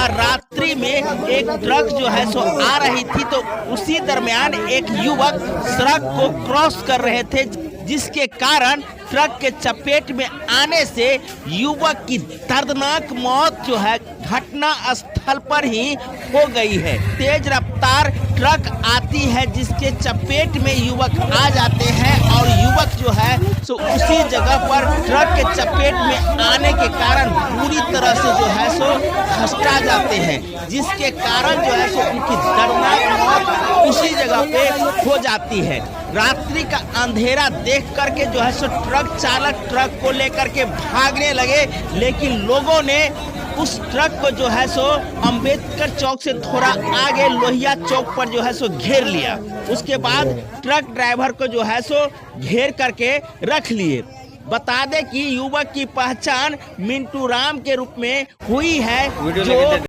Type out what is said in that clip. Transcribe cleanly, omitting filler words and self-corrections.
रात्रि में एक ट्रक जो है सो आ रही थी, तो उसी दरमियान एक युवक सड़क को क्रॉस कर रहे थे, जिसके कारण ट्रक के चपेट में आने से युवक की दर्दनाक मौत जो है घटना स्थल पर ही हो गई है। तेज रफ्तार ट्रक आती है, जिसके चपेट में युवक आ जाते हैं और युवक जो है सो उसी जगह पर ट्रक के चपेट में आने के कारण पूरी तरह से जो है सो घसटा जाते हैं, जिसके कारण जो है सो उनकी दर्दनाक मौत उसी जगह पे हो जाती है। रात्रि का अंधेरा देख करके जो है सो ट्रक चालक ट्रक को लेकर के भागने लगे, लेकिन लोगों ने उस ट्रक को जो है सो अंबेडकर चौक से थोड़ा आगे लोहिया चौक पर जो है सो घेर लिया। उसके बाद ट्रक ड्राइवर को जो है सो घेर करके रख लिए। बता दें कि युवक की पहचान मिंटू राम के रूप में हुई है, जो